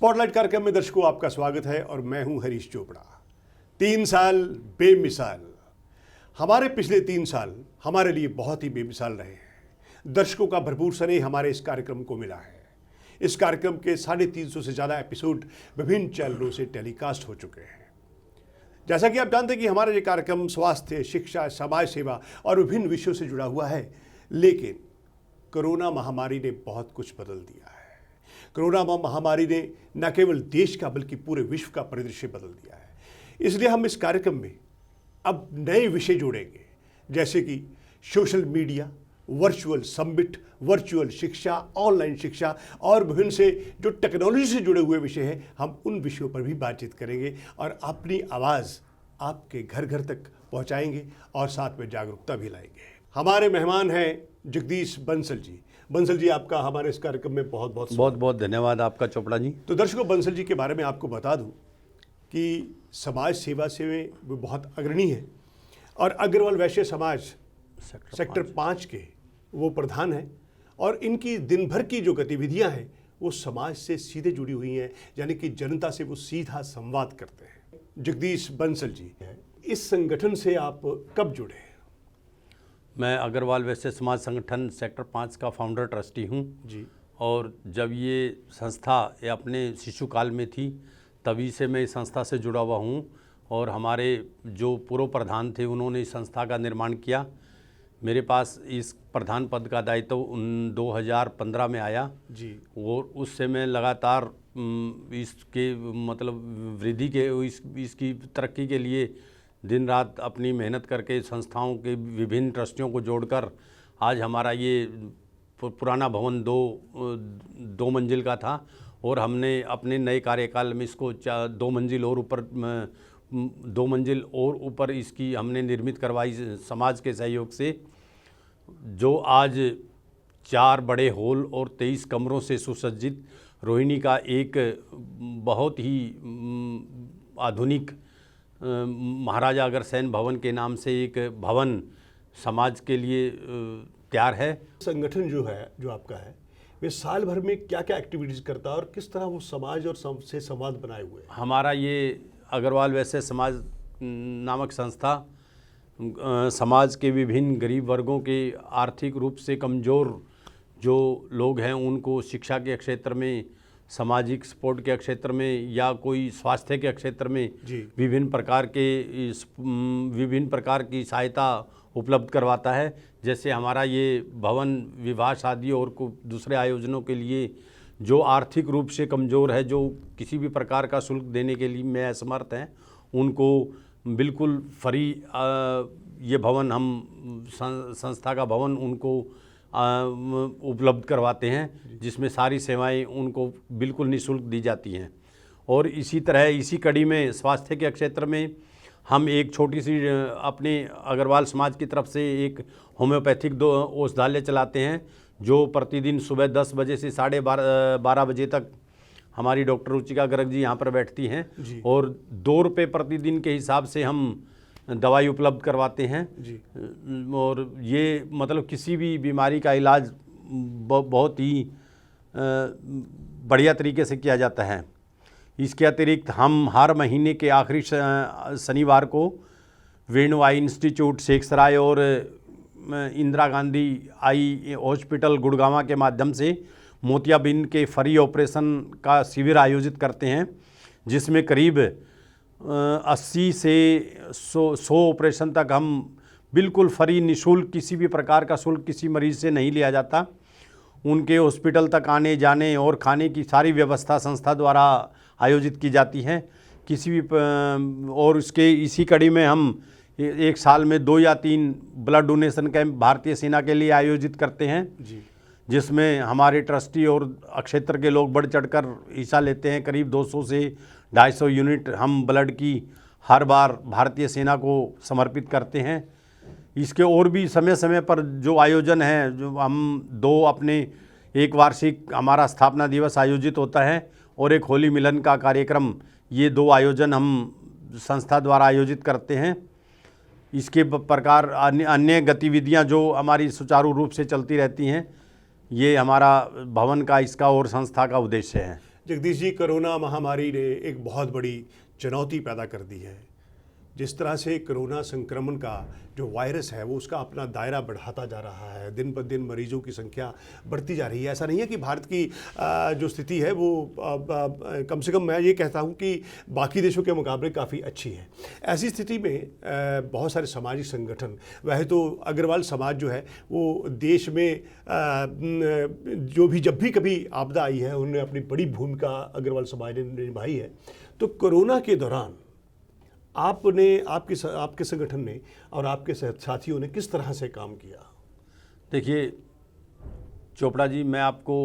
Spotlight कार्यक्रम में दर्शकों आपका स्वागत है और मैं हूं हरीश चोपड़ा। 3 साल बेमिसाल। हमारे पिछले 3 साल हमारे लिए बहुत ही बेमिसाल रहे हैं। दर्शकों का भरपूर स्नेह हमारे इस कार्यक्रम को मिला है। इस कार्यक्रम के 350 से ज़्यादा एपिसोड विभिन्न चैनलों से टेलीकास्ट हो चुके हैं। जैसा कि आप जानते हैं कि हमारा ये कार्यक्रम स्वास्थ्य, शिक्षा, समाज सेवा और विभिन्न विषयों से जुड़ा हुआ है, लेकिन कोरोना महामारी ने बहुत कुछ बदल दिया है। कोरोना महामारी ने न केवल देश का बल्कि पूरे विश्व का परिदृश्य बदल दिया है। इसलिए हम इस कार्यक्रम में अब नए विषय जोड़ेंगे, जैसे कि social media, virtual summit, virtual शिक्षा, ऑनलाइन शिक्षा और विभिन्न से जो टेक्नोलॉजी से जुड़े हुए विषय हैं, हम उन विषयों पर भी बातचीत करेंगे और अपनी आवाज़ आपके घर घर तक पहुंचाएंगे और साथ में जागरूकता भी लाएंगे। हमारे मेहमान हैं जगदीश बंसल जी। बंसल जी, आपका हमारे इस कार्यक्रम में बहुत बहुत धन्यवाद आपका चोपड़ा जी। तो दर्शकों, बंसल जी के बारे में आपको बता दूं कि समाज सेवा से वो बहुत अग्रणी है और अग्रवाल वैश्य समाज सेक्टर 5 के वो प्रधान हैं और इनकी दिन भर की जो गतिविधियां हैं वो समाज से सीधे जुड़ी हुई हैं, यानी कि जनता से वो सीधा संवाद करते हैं। जगदीश बंसल जी, इस संगठन से आप कब जुड़े? मैं अग्रवाल वैश्य समाज संगठन सेक्टर 5 का फाउंडर ट्रस्टी हूँ जी। और जब ये संस्था ये अपने शिशु काल में थी तभी से मैं इस संस्था से जुड़ा हुआ हूँ और हमारे जो पूर्व प्रधान थे उन्होंने इस संस्था का निर्माण किया। मेरे पास इस प्रधान पद का दायित्व 2015 में आया जी। और उससे मैं लगातार इसके मतलब वृद्धि के इसकी तरक्की के लिए दिन रात अपनी मेहनत करके संस्थाओं के विभिन्न ट्रस्टियों को जोड़कर आज हमारा ये पुराना भवन दो मंजिल का था और हमने अपने नए कार्यकाल में इसको 2 मंजिल और ऊपर 2 मंजिल और ऊपर इसकी हमने निर्मित करवाई समाज के सहयोग से, जो आज 4 बड़े हॉल और 23 कमरों से सुसज्जित रोहिणी का एक बहुत ही आधुनिक महाराजा अग्रसेन भवन के नाम से एक भवन समाज के लिए तैयार है। संगठन जो आपका है वे साल भर में क्या क्या एक्टिविटीज़ करता है और किस तरह वो समाज और से संवाद बनाए हुए है? हमारा ये अग्रवाल वैश्य समाज नामक संस्था समाज के विभिन्न गरीब वर्गों के आर्थिक रूप से कमज़ोर जो लोग हैं उनको शिक्षा के क्षेत्र में, सामाजिक सपोर्ट के क्षेत्र में या कोई स्वास्थ्य के क्षेत्र में विभिन्न प्रकार की सहायता उपलब्ध करवाता है। जैसे हमारा ये भवन विवाह, शादी और दूसरे आयोजनों के लिए जो आर्थिक रूप से कमज़ोर है, जो किसी भी प्रकार का शुल्क देने के लिए में असमर्थ हैं, उनको बिल्कुल फ्री ये भवन हम संस्था का भवन उनको उपलब्ध करवाते हैं, जिसमें सारी सेवाएं उनको बिल्कुल निःशुल्क दी जाती हैं। और इसी तरह इसी कड़ी में स्वास्थ्य के क्षेत्र में हम एक छोटी सी अपने अग्रवाल समाज की तरफ से एक होम्योपैथिक औषधालय चलाते हैं, जो प्रतिदिन सुबह 10 बजे से 12:30 बजे तक हमारी डॉक्टर रुचिका गर्ग जी यहाँ पर बैठती हैं और 2 रुपये प्रतिदिन के हिसाब से हम दवाई उपलब्ध करवाते हैं जी। और ये मतलब किसी भी बीमारी का इलाज बहुत ही बढ़िया तरीके से किया जाता है। इसके अतिरिक्त हम हर महीने के आखिरी शनिवार को वेणु आई इंस्टीट्यूट शेखसराय और इंदिरा गांधी आई हॉस्पिटल गुड़गांव के माध्यम से मोतियाबिंद के फ्री ऑपरेशन का शिविर आयोजित करते हैं, जिसमें करीब 80 से 100 ऑपरेशन तक हम बिल्कुल फ्री निःशुल्क, किसी भी प्रकार का शुल्क किसी मरीज़ से नहीं लिया जाता। उनके हॉस्पिटल तक आने जाने और खाने की सारी व्यवस्था संस्था द्वारा आयोजित की जाती है। किसी भी और उसके इसी कड़ी में हम एक साल में 2 या 3 ब्लड डोनेशन कैंप भारतीय सेना के लिए आयोजित करते हैं जी, जिसमें हमारे ट्रस्टी और क्षेत्र के लोग बढ़ चढ़कर हिस्सा लेते हैं। करीब 200 से 250 यूनिट हम ब्लड की हर बार भारतीय सेना को समर्पित करते हैं। इसके और भी समय समय पर जो आयोजन हैं, जो हम 2 अपने एक वार्षिक हमारा स्थापना दिवस आयोजित होता है और एक होली मिलन का कार्यक्रम, ये 2 आयोजन हम संस्था द्वारा आयोजित करते हैं। इसके प्रकार अन्य गतिविधियां जो हमारी सुचारू रूप से चलती रहती हैं, ये हमारा भवन का, इसका और संस्था का उद्देश्य है। जगदीश जी, कोरोना महामारी ने एक बहुत बड़ी चुनौती पैदा कर दी है। जिस तरह से कोरोना संक्रमण का जो वायरस है वो उसका अपना दायरा बढ़ाता जा रहा है, दिन ब दिन मरीजों की संख्या बढ़ती जा रही है। ऐसा नहीं है कि भारत की जो स्थिति है वो कम से कम मैं ये कहता हूँ कि बाकी देशों के मुकाबले काफ़ी अच्छी है। ऐसी स्थिति में बहुत सारे सामाजिक संगठन, वह तो अग्रवाल समाज जो है वो देश में जो भी जब भी कभी आपदा आई है उन्होंने अपनी बड़ी भूमिका अग्रवाल समाज ने निभाई है। तो कोरोना के दौरान आपने आपके संगठन ने और आपके साथियों ने किस तरह से काम किया? देखिए चोपड़ा जी, मैं आपको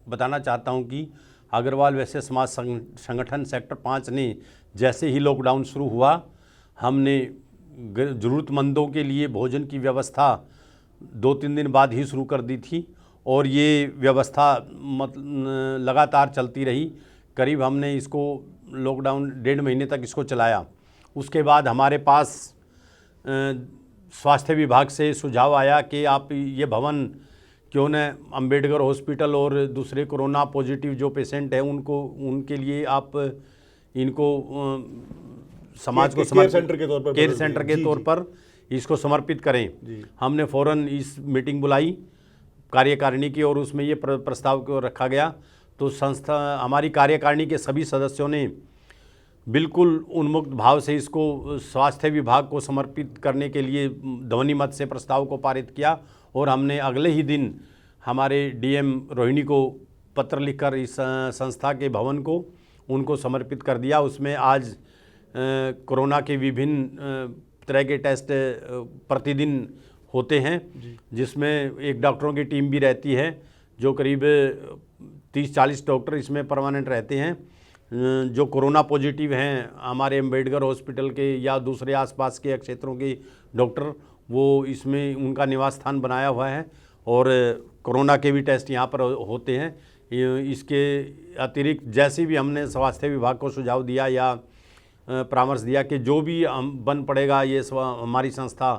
बताना चाहता हूं कि अग्रवाल वैश्य समाज संगठन सेक्टर 5 ने जैसे ही लॉकडाउन शुरू हुआ, हमने ज़रूरतमंदों के लिए भोजन की व्यवस्था 2-3 दिन बाद ही शुरू कर दी थी और ये व्यवस्था लगातार चलती रही। करीब हमने इसको लॉकडाउन 1.5 महीने तक इसको चलाया। उसके बाद हमारे पास स्वास्थ्य विभाग से सुझाव आया कि आप ये भवन क्यों न अंबेडकर हॉस्पिटल और दूसरे कोरोना पॉजिटिव जो पेशेंट हैं उनके लिए आप इनको समाज को केयर सेंटर के तौर पर इसको समर्पित करें। हमने फ़ौरन इस मीटिंग बुलाई कार्यकारिणी की और उसमें ये प्रस्ताव को रखा गया। तो संस्था हमारी कार्यकारिणी के सभी सदस्यों ने बिल्कुल उन्मुक्त भाव से इसको स्वास्थ्य विभाग को समर्पित करने के लिए ध्वनि मत से प्रस्ताव को पारित किया और हमने अगले ही दिन हमारे डीएम रोहिणी को पत्र लिखकर इस संस्था के भवन को उनको समर्पित कर दिया। उसमें आज कोरोना के विभिन्न तरह के टेस्ट प्रतिदिन होते हैं, जिसमें एक डॉक्टरों की टीम भी रहती है जो करीब 30-40 डॉक्टर इसमें परमानेंट रहते हैं। जो कोरोना पॉजिटिव हैं हमारे अंबेडकर हॉस्पिटल के या दूसरे आसपास के क्षेत्रों के डॉक्टर, वो इसमें उनका निवास स्थान बनाया हुआ है और कोरोना के भी टेस्ट यहाँ पर होते हैं। इसके अतिरिक्त जैसे भी हमने स्वास्थ्य विभाग को सुझाव दिया या परामर्श दिया कि जो भी बन पड़ेगा ये हमारी संस्था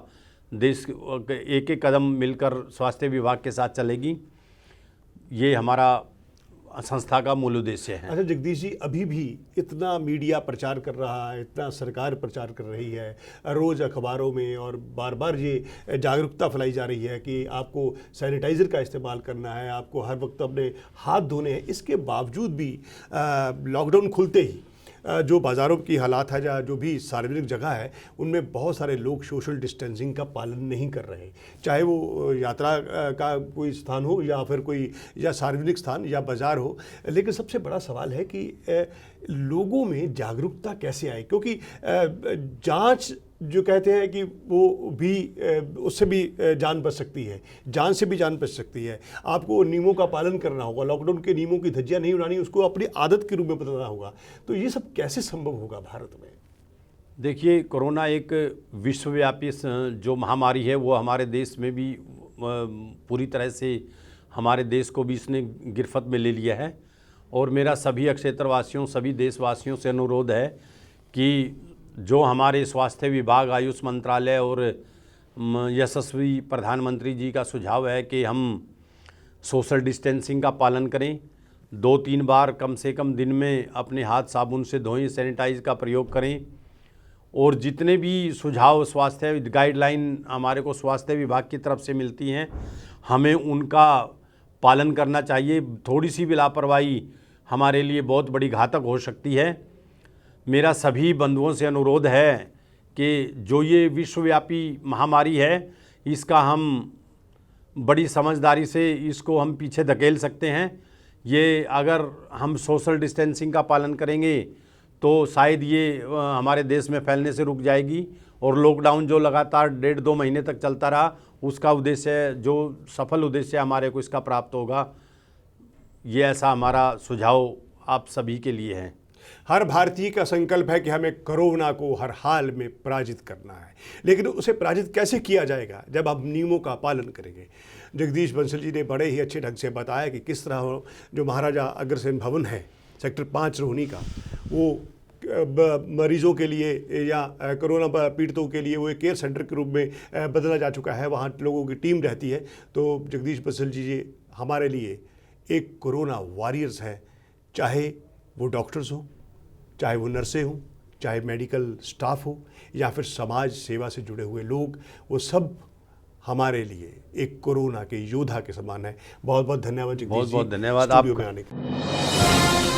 देश एक एक कदम मिलकर स्वास्थ्य विभाग के साथ चलेगी, ये हमारा संस्था का मूल उद्देश्य है। अच्छा जगदीश जी, अभी भी इतना मीडिया प्रचार कर रहा है, इतना सरकार प्रचार कर रही है, रोज़ अखबारों में और बार बार ये जागरूकता फैलाई जा रही है कि आपको सैनिटाइज़र का इस्तेमाल करना है, आपको हर वक्त अपने हाथ धोने हैं। इसके बावजूद भी लॉकडाउन खुलते ही जो बाज़ारों की हालात है या जो भी सार्वजनिक जगह है उनमें बहुत सारे लोग सोशल डिस्टेंसिंग का पालन नहीं कर रहे, चाहे वो यात्रा का कोई स्थान हो या फिर कोई या सार्वजनिक स्थान या बाज़ार हो। लेकिन सबसे बड़ा सवाल है कि लोगों में जागरूकता कैसे आए, क्योंकि जांच जो कहते हैं कि वो भी उससे भी जान बच सकती है, जान से भी जान बच सकती है। आपको नियमों का पालन करना होगा, लॉकडाउन के नियमों की धज्जियां नहीं उड़ानी, उसको अपनी आदत के रूप में बदलना होगा। तो ये सब कैसे संभव होगा भारत में? देखिए, कोरोना एक विश्वव्यापी जो महामारी है वो हमारे देश में भी पूरी तरह से हमारे देश को भी इसने गिरफ्त में ले लिया है और मेरा सभी क्षेत्रवासियों सभी देशवासियों से अनुरोध है कि जो हमारे स्वास्थ्य विभाग, आयुष मंत्रालय और यशस्वी प्रधानमंत्री जी का सुझाव है कि हम सोशल डिस्टेंसिंग का पालन करें, 2-3 बार कम से कम दिन में अपने हाथ साबुन से धोएं, सैनिटाइज का प्रयोग करें और जितने भी सुझाव स्वास्थ्य गाइडलाइन हमारे को स्वास्थ्य विभाग की तरफ से मिलती हैं हमें उनका पालन करना चाहिए। थोड़ी सी भी लापरवाही हमारे लिए बहुत बड़ी घातक हो सकती है। मेरा सभी बंधुओं से अनुरोध है कि जो ये विश्वव्यापी महामारी है इसका हम बड़ी समझदारी से इसको हम पीछे धकेल सकते हैं। ये अगर हम सोशल डिस्टेंसिंग का पालन करेंगे तो शायद ये हमारे देश में फैलने से रुक जाएगी और लॉकडाउन जो लगातार 1.5-2 महीने तक चलता रहा उसका उद्देश्य, जो सफल उद्देश्य हमारे को इसका प्राप्त होगा, ये ऐसा हमारा सुझाव आप सभी के लिए है। हर भारतीय का संकल्प है कि हमें कोरोना को हर हाल में पराजित करना है, लेकिन उसे पराजित कैसे किया जाएगा जब हम नियमों का पालन करेंगे। जगदीश बंसल जी ने बड़े ही अच्छे ढंग से बताया कि किस तरह जो महाराजा अग्रसेन भवन है सेक्टर 5 रोहिणी का, वो मरीजों के लिए या कोरोना पीड़ितों के लिए वो एक केयर सेंटर के रूप में बदला जा चुका है, वहाँ लोगों की टीम रहती है। तो जगदीश बंसल जी हमारे लिए एक कोरोना वॉरियर्स है चाहे वो डॉक्टर्स हों, चाहे वो नर्सें हों, चाहे मेडिकल स्टाफ हो, या फिर समाज सेवा से जुड़े हुए लोग, वो सब हमारे लिए एक कोरोना के योद्धा के समान है। बहुत बहुत धन्यवाद जगदीश जी, बहुत बहुत धन्यवाद स्टूडियो आपका। में आने के लिए।